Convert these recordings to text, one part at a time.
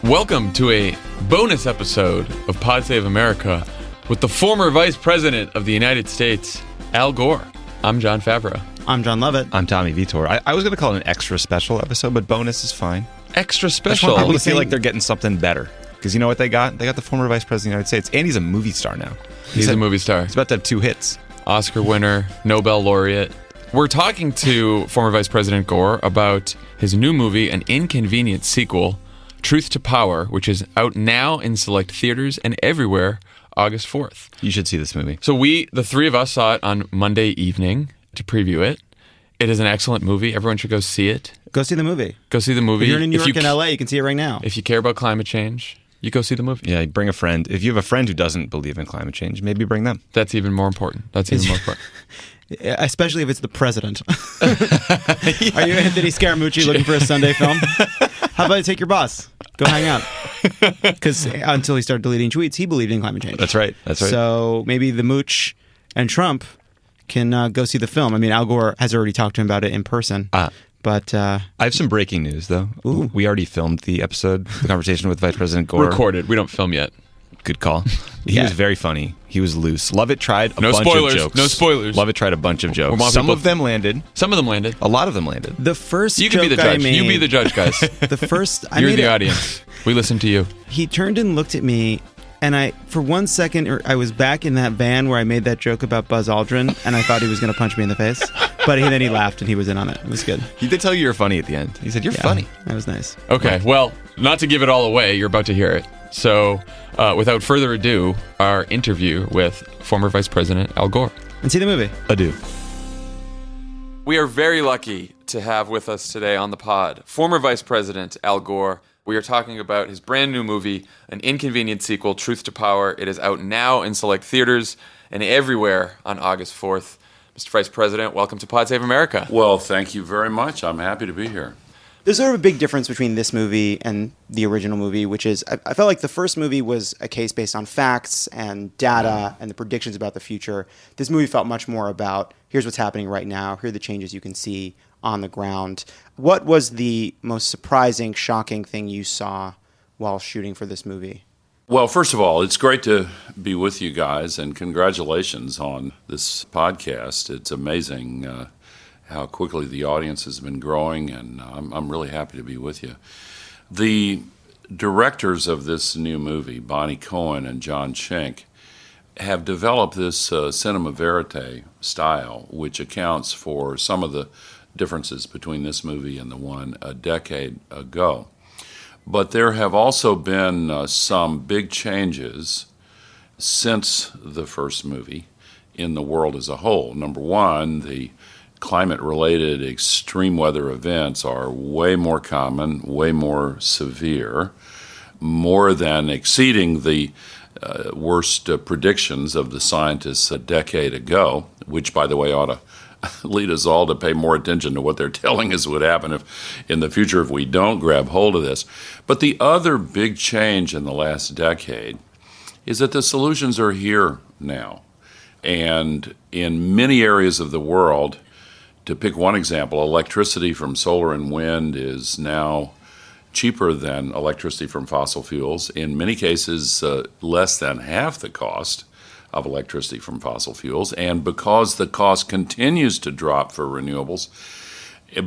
Welcome to a bonus episode of Pod Save America with the former Vice President of the United States, Al Gore. I'm John Favreau. I'm John Lovett. I'm Tommy Vitor. I was going to call it an extra special episode, but bonus is fine. Extra special? I want to feel like they're getting something better. Because you know what they got? They got the former Vice President of the United States. And he's a movie star now. He's a movie star. He's about to have 2 hits. Oscar winner, Nobel laureate. We're talking to former Vice President Gore about his new movie, An Inconvenient Sequel, Truth to Power, which is out now in select theaters and everywhere August 4th. You should see this movie. So the three of us saw it on Monday evening to preview it. It is an excellent movie. Everyone should go see it. Go see the movie. Go see the movie. If you're in New York and LA, you can see it right now. If you care about climate change, you go see the movie. Yeah, bring a friend. If you have a friend who doesn't believe in climate change, maybe bring them. That's even more important. Especially if it's the president. Are you Anthony Scaramucci looking for a Sunday film? How about you take your boss? Go hang out. Because until he started deleting tweets, he believed in climate change. That's right. So maybe the Mooch and Trump can go see the film. I mean, Al Gore has already talked to him about it in person. But I have some breaking news, though. Ooh. We already filmed the episode, the conversation with Vice President Gore. Recorded. We don't film yet. Good call. He was very funny. He was loose. Lovett tried a bunch of jokes. No spoilers. Lovett tried a bunch of jokes. Some of them landed. Some of them landed. A lot of them landed. The first You can be the judge. You be the judge, guys. You're the audience. We listen to you. He turned and looked at me, and for 1 second, I was back in that van where I made that joke about Buzz Aldrin, and I thought he was going to punch me in the face. But then he laughed, and he was in on it. It was good. He did tell you were funny at the end. He said, you're funny. That was nice. Okay, well, not to give it all away, you're about to hear it. So, without further ado, our interview with former Vice President Al Gore. And see the movie. Adieu. We are very lucky to have with us today on the pod former Vice President Al Gore. We are talking about his brand new movie, An Inconvenient Sequel, Truth to Power. It is out now in select theaters and everywhere on August 4th. Mr. Vice President, welcome to Pod Save America. Well, thank you very much. I'm happy to be here. There's sort of a big difference between this movie and the original movie, which is I felt like the first movie was a case based on facts and data and the predictions about the future. This movie felt much more about here's what's happening right now, here are the changes you can see on the ground. What was the most surprising, shocking thing you saw while shooting for this movie? Well, first of all, it's great to be with you guys, and congratulations on this podcast. It's amazing how quickly the audience has been growing, and I'm really happy to be with you. The directors of this new movie, Bonnie Cohen and John Schenck, have developed this cinema verite style, which accounts for some of the differences between this movie and the one a decade ago. But there have also been some big changes since the first movie in the world as a whole. Number one, the climate-related extreme weather events are way more common, way more severe, more than exceeding the worst predictions of the scientists a decade ago, which, by the way, ought to lead us all to pay more attention to what they're telling us would happen in the future if we don't grab hold of this. But the other big change in the last decade is that the solutions are here now. And in many areas of the world, to pick one example, electricity from solar and wind is now cheaper than electricity from fossil fuels. In many cases, less than half the cost of electricity from fossil fuels. And because the cost continues to drop for renewables,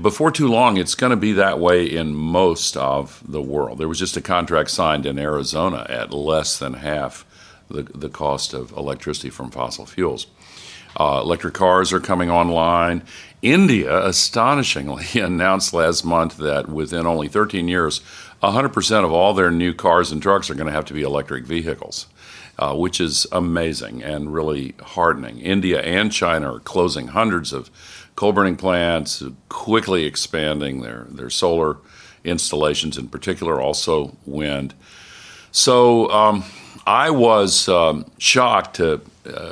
before too long, it's going to be that way in most of the world. There was just a contract signed in Arizona at less than half the cost of electricity from fossil fuels. Electric cars are coming online. India, astonishingly, announced last month that within only 13 years, 100% of all their new cars and trucks are going to have to be electric vehicles, which is amazing and really heartening. India and China are closing hundreds of coal-burning plants, quickly expanding their solar installations, in particular, also wind. So I was shocked to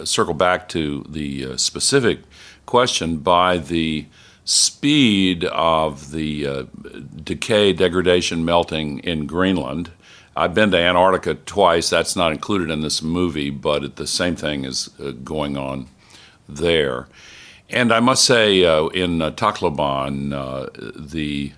circle back to the specific question by the speed of the decay, degradation, melting in Greenland. I've been to Antarctica twice. That's not included in this movie, but the same thing is going on there. And I must say, in Tacloban, the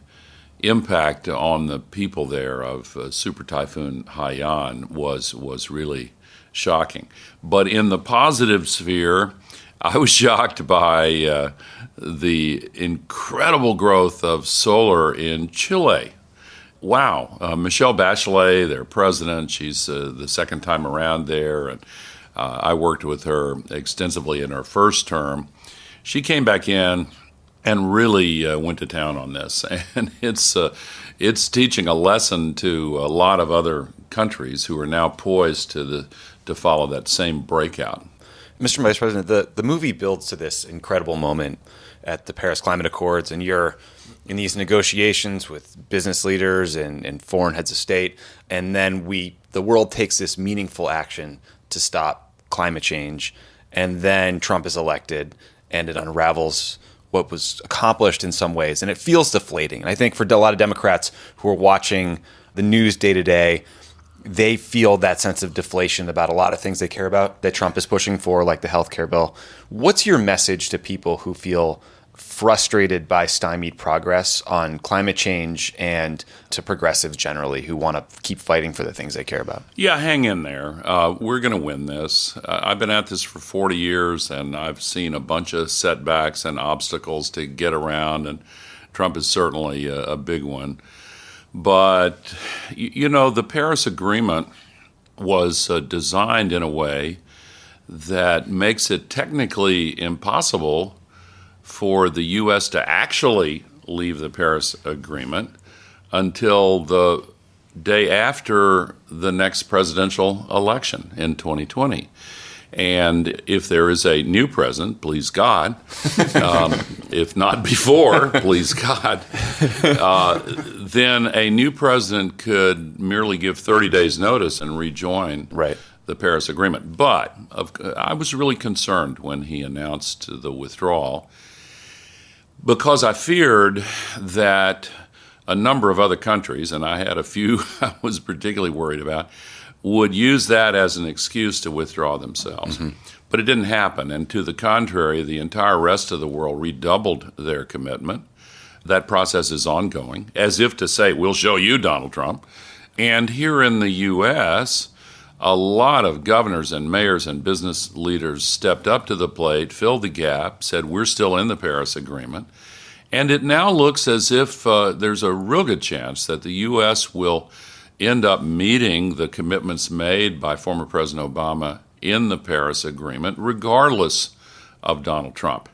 impact on the people there of Super Typhoon Haiyan was really shocking. But in the positive sphere, I was shocked by the incredible growth of solar in Chile. Wow. Michelle Bachelet, their president, she's the second time around there, and I worked with her extensively in her first term. She came back in and really went to town on this, and it's teaching a lesson to a lot of other countries who are now poised to follow that same breakout. Mr. Vice President, the movie builds to this incredible moment at the Paris Climate Accords, and you're in these negotiations with business leaders and foreign heads of state, and then the world takes this meaningful action to stop climate change, and then Trump is elected, and it unravels what was accomplished in some ways, and it feels deflating. And I think for a lot of Democrats who are watching the news day to day, they feel that sense of deflation about a lot of things they care about that Trump is pushing for, like the healthcare bill. What's your message to people who feel frustrated by stymied progress on climate change, and to progressives generally who want to keep fighting for the things they care about? Yeah, hang in there. We're going to win this. I've been at this for 40 years, and I've seen a bunch of setbacks and obstacles to get around, and Trump is certainly a big one. But, the Paris Agreement was designed in a way that makes it technically impossible for the U.S. to actually leave the Paris Agreement until the day after the next presidential election in 2020. And if there is a new president, please God, if not before, please God, then a new president could merely give 30 days notice and rejoin the Paris Agreement. But I was really concerned when he announced the withdrawal, because I feared that a number of other countries, and I had a few I was particularly worried about, would use that as an excuse to withdraw themselves. Mm-hmm. But it didn't happen. And to the contrary, the entire rest of the world redoubled their commitment. That process is ongoing, as if to say, we'll show you, Donald Trump. And here in the U.S., a lot of governors and mayors and business leaders stepped up to the plate, filled the gap, said we're still in the Paris Agreement. And it now looks as if there's a real good chance that the U.S. will end up meeting the commitments made by former President Obama in the Paris Agreement, regardless of Donald Trump.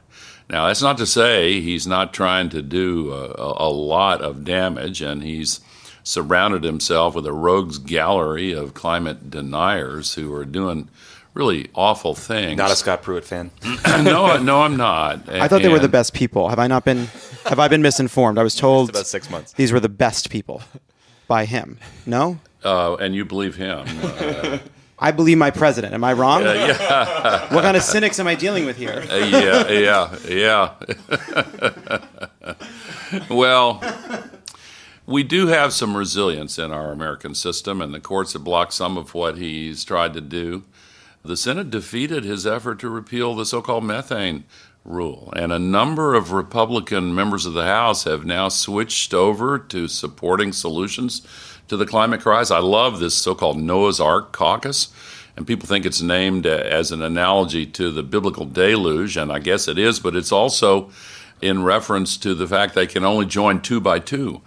Now, that's not to say he's not trying to do a lot of damage, and he's surrounded himself with a rogues gallery of climate deniers who are doing really awful things. Not a Scott Pruitt fan. No, I'm not. I thought they were the best people. Have I been misinformed? I was told about 6 months. These were the best people by him. No? And you believe him. I believe my president. Am I wrong? Yeah. What kind of cynics am I dealing with here? Yeah. Well, we do have some resilience in our American system, and the courts have blocked some of what he's tried to do. The Senate defeated his effort to repeal the so-called methane rule, and a number of Republican members of the House have now switched over to supporting solutions to the climate crisis. I love this so-called Noah's Ark caucus, and people think it's named as an analogy to the biblical deluge, and I guess it is, but it's also in reference to the fact they can only join 2 by 2,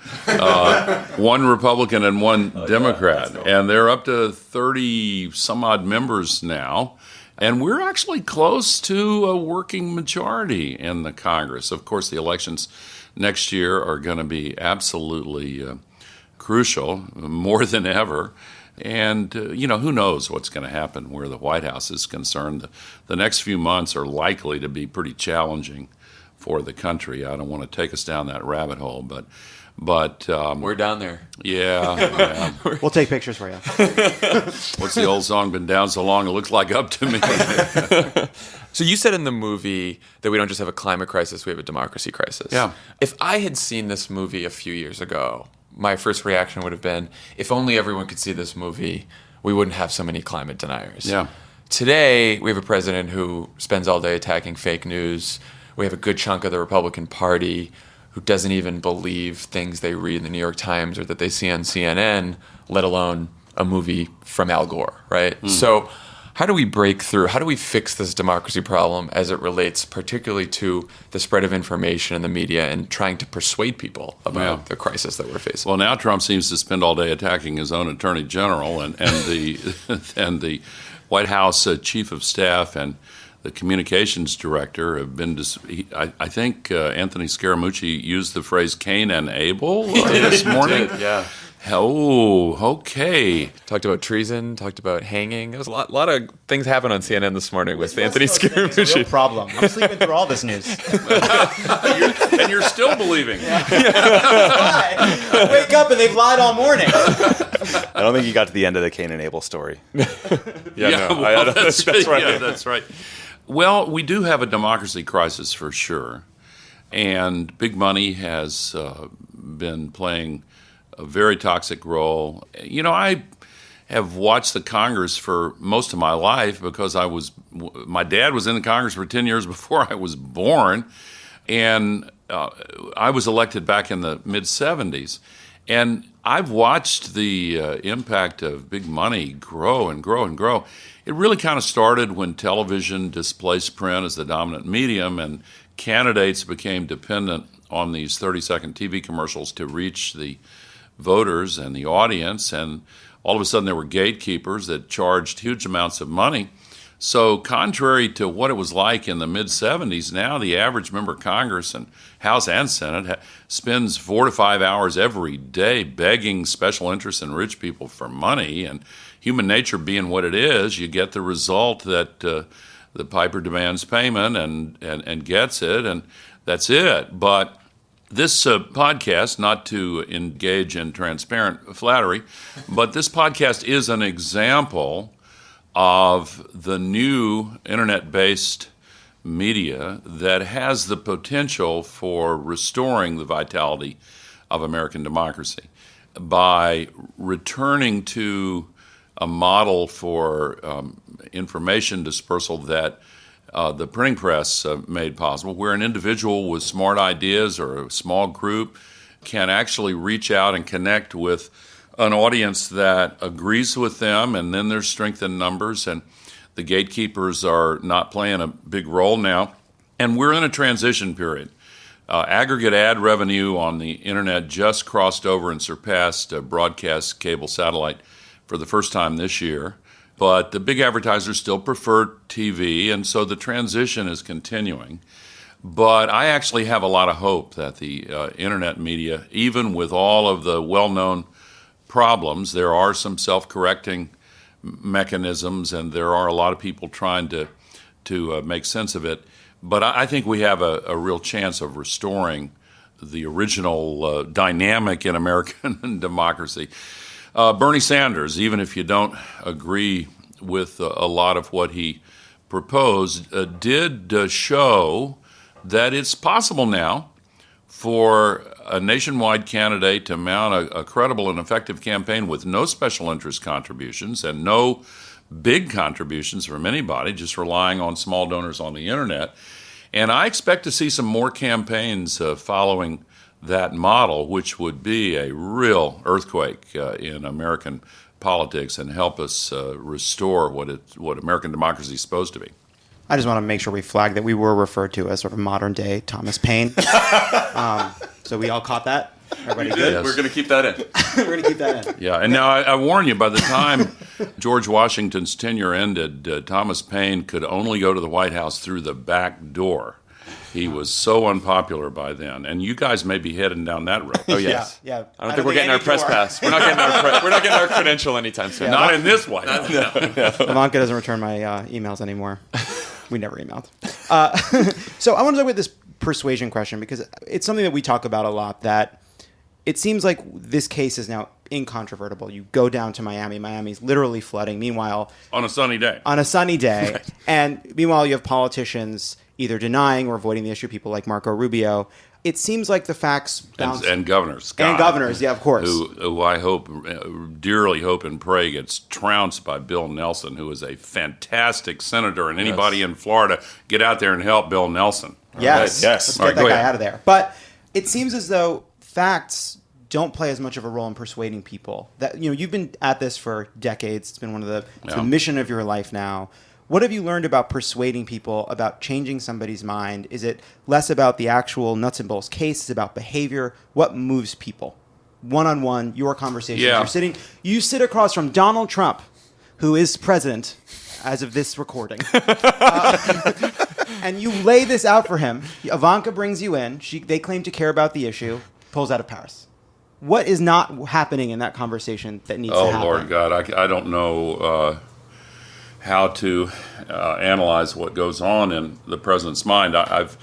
one Republican and one Democrat, and they're up to 30 some odd members now. And we're actually close to a working majority in the Congress. Of course, the elections next year are going to be absolutely crucial, more than ever. And, who knows what's going to happen where the White House is concerned. The next few months are likely to be pretty challenging for the country. I don't want to take us down that rabbit hole, but we're down there. Yeah. We'll take pictures for you. What's the old song? Been down so long, it looks like up to me. So you said in the movie that we don't just have a climate crisis, we have a democracy crisis. Yeah. If I had seen this movie a few years ago, my first reaction would have been, if only everyone could see this movie, we wouldn't have so many climate deniers. Yeah. Today, we have a president who spends all day attacking fake news. We have a good chunk of the Republican Party who doesn't even believe things they read in the New York Times or that they see on CNN, let alone a movie from Al Gore, right? So how do we break through? How do we fix this democracy problem as it relates particularly to the spread of information in the media and trying to persuade people about the crisis that we're facing? Well, now Trump seems to spend all day attacking his own attorney general and the and the White House chief of staff and the communications director have been. I think Anthony Scaramucci used the phrase "Cain and Abel" this morning. Yeah. Oh, okay. Talked about treason, talked about hanging. There was a lot of things happened on CNN this morning with Anthony Scaramucci. It's a real problem. I'm sleeping through all this news. And you're still believing. I wake up and they've lied all morning. I don't think you got to the end of the Cain and Abel story. That's right. Yeah, that's right. Well, we do have a democracy crisis for sure. And big money has been playing a very toxic role. You know, I have watched the Congress for most of my life because my dad was in the Congress for 10 years before I was born, and I was elected back in the mid-'70s. And I've watched the impact of big money grow and grow and grow. It really kind of started when television displaced print as the dominant medium, and candidates became dependent on these 30-second TV commercials to reach the voters and the audience, and all of a sudden there were gatekeepers that charged huge amounts of money. So contrary to what it was like in the mid-'70s, now the average member of Congress and House and Senate spends 4 to 5 hours every day begging special interests and rich people for money, and human nature being what it is, you get the result that the piper demands payment and gets it, and that's it. But this podcast, not to engage in transparent flattery, but this podcast is an example of the new internet-based media that has the potential for restoring the vitality of American democracy by returning to a model for information dispersal that the printing press made possible, where an individual with smart ideas or a small group can actually reach out and connect with an audience that agrees with them, and then there's strength in numbers, and the gatekeepers are not playing a big role now. And we're in a transition period. Aggregate ad revenue on the internet just crossed over and surpassed broadcast cable satellite for the first time this year. But the big advertisers still prefer TV, and so the transition is continuing. But I actually have a lot of hope that the internet media, even with all of the well-known problems, there are some self-correcting mechanisms, and there are a lot of people trying to make sense of it. But I think we have a real chance of restoring the original dynamic in American democracy. Bernie Sanders, even if you don't agree with a lot of what he proposed, did show that it's possible now for a nationwide candidate to mount a credible and effective campaign with no special interest contributions and no big contributions from anybody, just relying on small donors on the internet. And I expect to see some more campaigns following that model, which would be a real earthquake in American politics and help us restore what American democracy is supposed to be. I just want to make sure we flag that we were referred to as sort of modern-day Thomas Paine. So we all caught that? Everybody good? Yes. We're going to keep that in. We're going to keep that in. Yeah, and now I warn you, by the time George Washington's tenure ended, Thomas Paine could only go to the White House through the back door. He was so unpopular by then, and you guys may be heading down that road. Oh yes, yeah. I don't think we're getting our press pass. We're not getting our credential anytime soon. Not in this White House. Ivanka doesn't return my emails anymore. We never emailed. So I want to talk about this persuasion question because it's something that we talk about a lot. That it seems like this case is now incontrovertible. You go down to Miami. Miami's literally flooding. Meanwhile, on a sunny day. Right. And meanwhile, you have politicians either denying or avoiding the issue, people like Marco Rubio. It seems like the facts bounce. And governors. Scott, and governors, yeah, of course. Who I dearly hope and pray gets trounced by Bill Nelson, who is a fantastic senator. And anybody in Florida, get out there and help Bill Nelson. Yes. Right. Yes. Let's get that guy out of there. But It seems as though facts don't play as much of a role in persuading people. That you've been at this for decades. It's been one of the mission of your life now. What have you learned about persuading people, about changing somebody's mind? Is it less about the actual nuts and bolts case? It's about behavior. What moves people? One-on-one, your conversations. Yeah. You sit across from Donald Trump, who is president as of this recording. And you lay this out for him. Ivanka brings you in. They claim to care about the issue. Pulls out of Paris. What is not happening in that conversation that needs to happen? Oh, Lord God, I don't know how to analyze what goes on in the president's mind. I've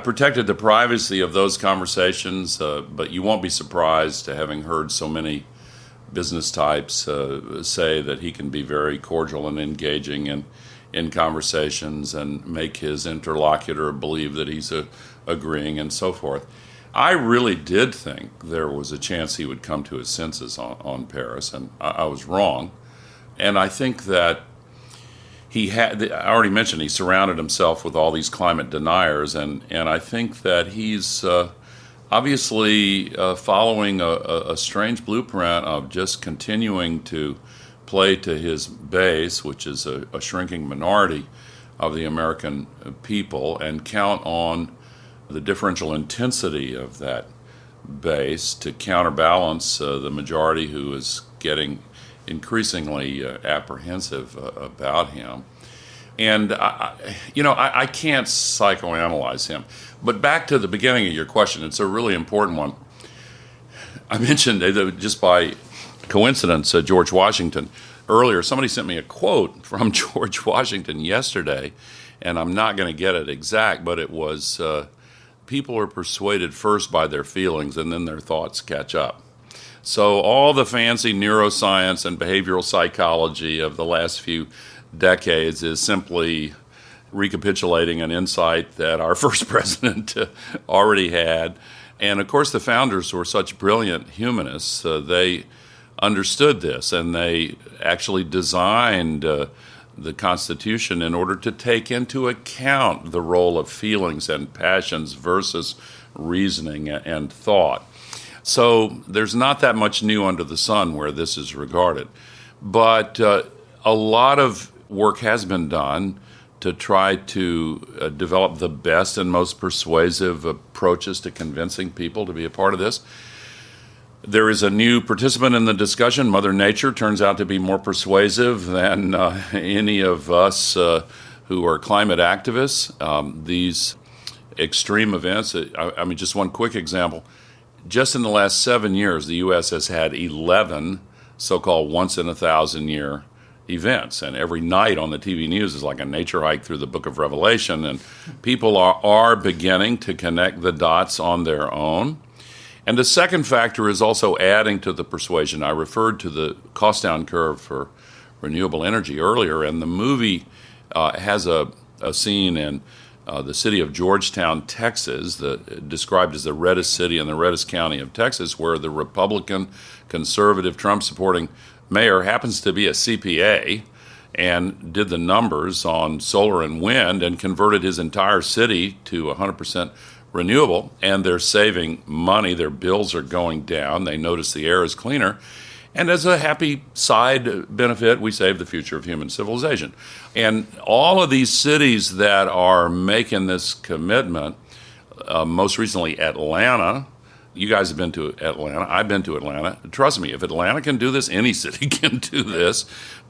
protected the privacy of those conversations, but you won't be surprised to having heard so many business types say that he can be very cordial and engaging in conversations and make his interlocutor believe that he's agreeing and so forth. I really did think there was a chance he would come to his senses on Paris, and I was wrong. And I think that I already mentioned he surrounded himself with all these climate deniers, and I think that he's obviously following a strange blueprint of just continuing to play to his base, which is a shrinking minority of the American people, and count on the differential intensity of that base to counterbalance the majority who is getting increasingly apprehensive about him. And, I can't psychoanalyze him. But back to the beginning of your question, it's a really important one. I mentioned, just by coincidence, George Washington. Earlier, somebody sent me a quote from George Washington yesterday, and I'm not going to get it exact, but it was, people are persuaded first by their feelings, and then their thoughts catch up. So all the fancy neuroscience and behavioral psychology of the last few decades is simply recapitulating an insight that our first president already had. And of course, the founders were such brilliant humanists. They understood this, and they actually designed the Constitution in order to take into account the role of feelings and passions versus reasoning and thought. So there's not that much new under the sun where this is regarded. But a lot of work has been done to try to develop the best and most persuasive approaches to convincing people to be a part of this. There is a new participant in the discussion. Mother Nature turns out to be more persuasive than any of us who are climate activists. These extreme events, just one quick example. Just in the last 7 years, the U.S. has had 11 so-called once-in-a-thousand-year events. And every night on the TV news is like a nature hike through the book of Revelation. And people are beginning to connect the dots on their own. And the second factor is also adding to the persuasion. I referred to the cost-down curve for renewable energy earlier, and the movie has a scene in the city of Georgetown, Texas, described as the reddest city in the reddest county of Texas, where the Republican, conservative, Trump-supporting mayor happens to be a CPA and did the numbers on solar and wind and converted his entire city to 100% renewable, and they're saving money. Their bills are going down. They notice the air is cleaner. And as a happy side benefit, we save the future of human civilization. And all of these cities that are making this commitment, most recently Atlanta, you guys have been to Atlanta, I've been to Atlanta. Trust me, if Atlanta can do this, any city can do this.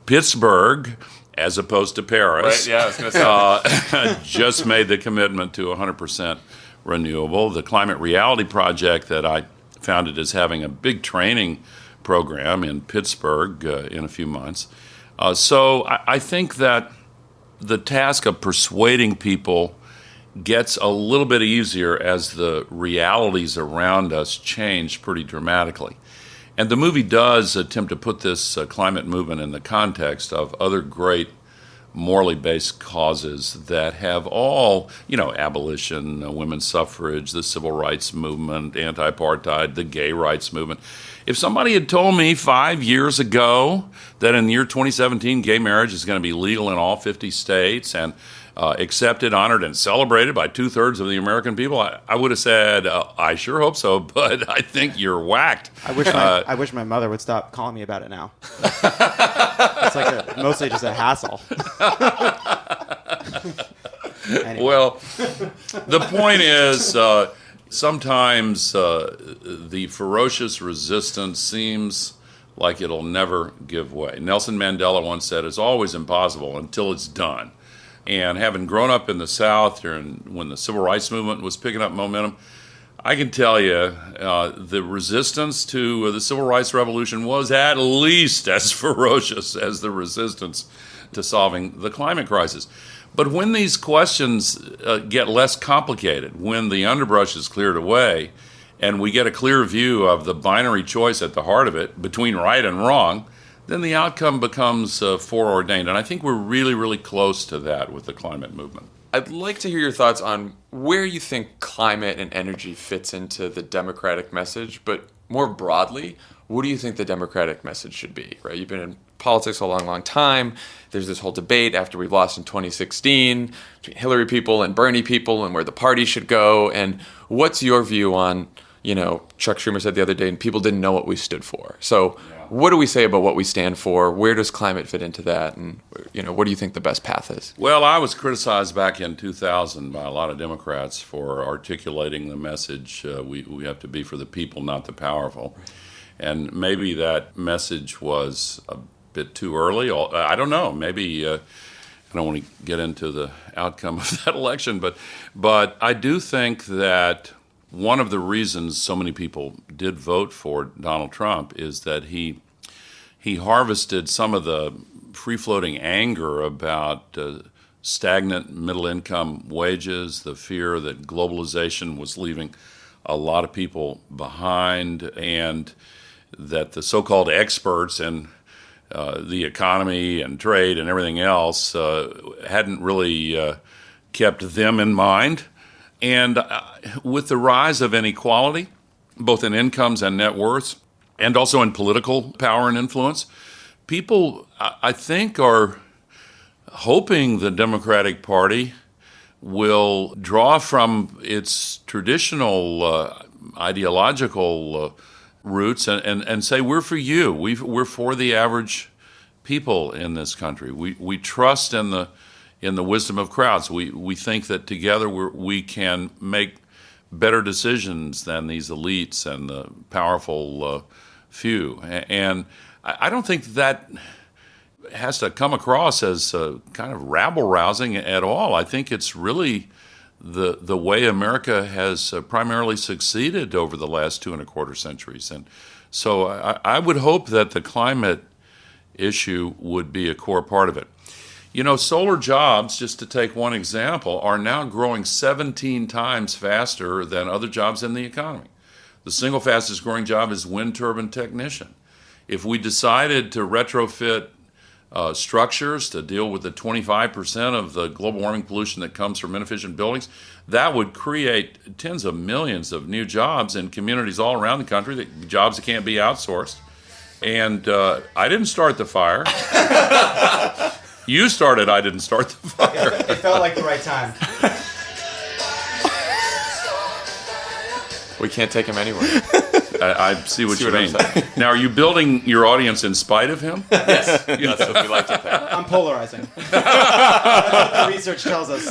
Pittsburgh, as opposed to Paris, right? Yeah, I was going to say. just made the commitment to 100% renewable. The Climate Reality Project that I founded is having a big training program in Pittsburgh in a few months. So I think that the task of persuading people gets a little bit easier as the realities around us change pretty dramatically. And the movie does attempt to put this climate movement in the context of other great morally based causes that have all, abolition, women's suffrage, the civil rights movement, anti-apartheid, the gay rights movement. If somebody had told me 5 years ago that in the year 2017 gay marriage is going to be legal in all 50 states and accepted, honored, and celebrated by 2/3 of the American people, I would have said, I sure hope so, but I think you're whacked. I wish my mother would stop calling me about it now. It's like mostly just a hassle. Anyway. Well, the point is, sometimes the ferocious resistance seems like it'll never give way. Nelson Mandela once said, it's always impossible until it's done. And having grown up in the South when the Civil Rights Movement was picking up momentum, I can tell you the resistance to the Civil Rights Revolution was at least as ferocious as the resistance to solving the climate crisis. But when these questions get less complicated, when the underbrush is cleared away, and we get a clear view of the binary choice at the heart of it between right and wrong, then the outcome becomes foreordained. And I think we're really, really close to that with the climate movement. I'd like to hear your thoughts on where you think climate and energy fits into the Democratic message, but more broadly, what do you think the Democratic message should be? Right? You've been in politics a long, long time. There's this whole debate after we lost in 2016 between Hillary people and Bernie people and where the party should go. And what's your view on, Chuck Schumer said the other day, and people didn't know what we stood for. So what do we say about what we stand for? Where does climate fit into that? And, what do you think the best path is? Well, I was criticized back in 2000 by a lot of Democrats for articulating the message, we have to be for the people, not the powerful. And maybe that message was a bit too early. I don't know. Maybe I don't want to get into the outcome of that election, but I do think that one of the reasons so many people did vote for Donald Trump is that he harvested some of the free-floating anger about stagnant middle-income wages, the fear that globalization was leaving a lot of people behind, and that the so-called experts in the economy and trade and everything else hadn't really kept them in mind. And with the rise of inequality, both in incomes and net worths, and also in political power and influence, people, I think, are hoping the Democratic Party will draw from its traditional ideological roots and say, we're for you. We're for the average people in this country. We trust in the wisdom of crowds. We think that together we can make better decisions than these elites and the powerful few. And I don't think that has to come across as kind of rabble-rousing at all. I think it's really the way America has primarily succeeded over the last 2.25 centuries. And so I would hope that the climate issue would be a core part of it. Solar jobs, just to take one example, are now growing 17 times faster than other jobs in the economy. The single fastest growing job is wind turbine technician. If we decided to retrofit structures to deal with the 25% of the global warming pollution that comes from inefficient buildings, that would create tens of millions of new jobs in communities all around the country, jobs that can't be outsourced. And I didn't start the fire. You started, I didn't start the fire. It felt like the right time. We can't take him anywhere. I see what you mean. Now, are you building your audience in spite of him? Yes, that's what we like to think. I'm polarizing. The research tells us.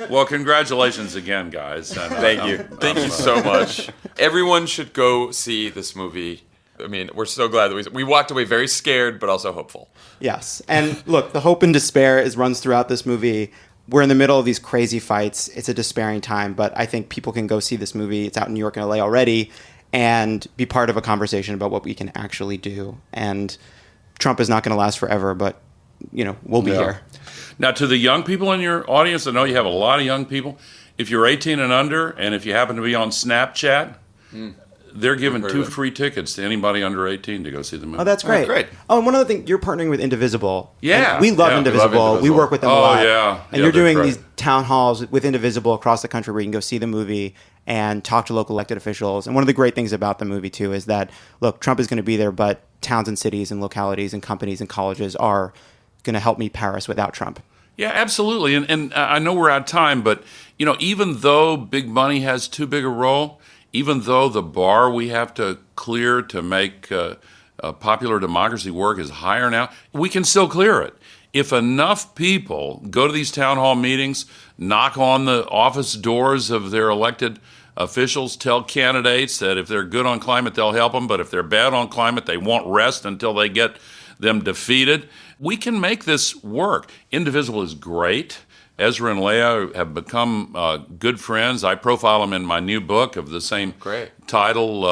Well, congratulations again, guys. And, Thank you. Thank you so much. Everyone should go see this movie. I mean, we're so glad that we walked away very scared, but also hopeful. Yes. And look, the hope and despair runs throughout this movie. We're in the middle of these crazy fights. It's a despairing time, but I think people can go see this movie. It's out in New York and LA already, and be part of a conversation about what we can actually do. And Trump is not going to last forever, but, we'll be here. Now, to the young people in your audience, I know you have a lot of young people. If you're 18 and under, and if you happen to be on Snapchat, they're giving 2 free tickets to anybody under 18 to go see the movie. Oh, that's great. Oh, great. Oh, and one other thing, you're partnering with Indivisible. Yeah. And we love Indivisible. We work with them a lot. Yeah. And you're doing these town halls with Indivisible across the country where you can go see the movie and talk to local elected officials. And one of the great things about the movie, too, is that, look, Trump is going to be there, but towns and cities and localities and companies and colleges are going to help meet Paris without Trump. Yeah, absolutely. And I know we're out of time, but, even though big money has too big a role, even though the bar we have to clear to make popular democracy work is higher now, we can still clear it. If enough people go to these town hall meetings, knock on the office doors of their elected officials, tell candidates that if they're good on climate, they'll help them, but if they're bad on climate, they won't rest until they get them defeated. We can make this work. Indivisible is great. Ezra and Leah have become good friends. I profile them in my new book of the same title,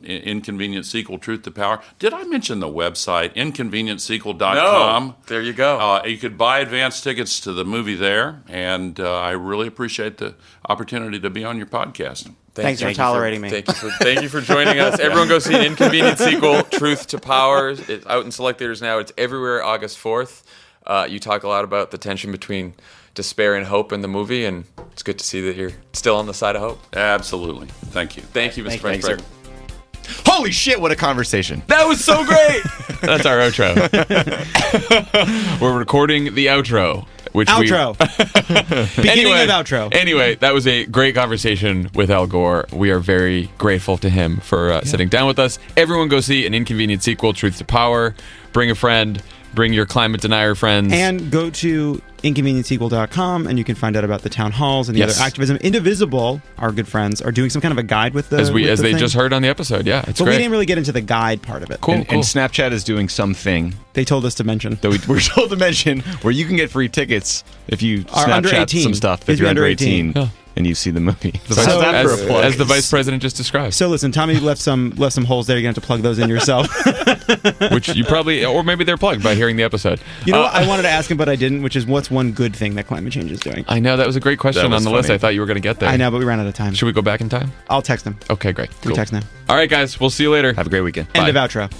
Inconvenient Sequel, Truth to Power. Did I mention the website, inconvenientsequel.com? No. There you go. You could buy advance tickets to the movie there, and I really appreciate the opportunity to be on your podcast. Thanks for tolerating me. Thank you for joining us. Everyone go see an Inconvenient Sequel, Truth to Power. It's out in select theaters now. It's everywhere August 4th. You talk a lot about the tension between despair and hope in the movie, and it's good to see that you're still on the side of hope. Absolutely. Thank you. Thank you, Mr. Vice President. Holy shit, what a conversation. That was so great. That's our outro. We're recording the outro. Beginning of outro. Anyway, that was a great conversation with Al Gore. We are very grateful to him for sitting down with us. Everyone go see An Inconvenient Sequel, Truth to Power. Bring a friend. Bring your climate denier friends. And go to inconvenientsequel.com and you can find out about the town halls and the other activism. Indivisible, our good friends, are doing some kind of a guide with the As they thing. just heard on the episode. Yeah, it's but great. we didn't really get into the guide part of it. Cool. And Snapchat is doing something They told us to mention. that we're told to mention where you can get free tickets if you Are under Snapchat 18. some stuff If if you're you're under under 18, 18. and you see the movie. as the vice president just described. So listen, Tommy left some holes there. You're going to have to plug those in yourself. Which you probably, or maybe they're plugged by hearing the episode. You know what I wanted to ask him, but I didn't, which is what's one good thing that climate change is doing? I know, that was a great question That on was the list. funny. I thought you were going to get there. I know, but we ran out of time. Should we go back in time? I'll text him. Okay, great. We Cool. text now. All right, guys. We'll see you later. Have a great weekend. End Bye. of outro.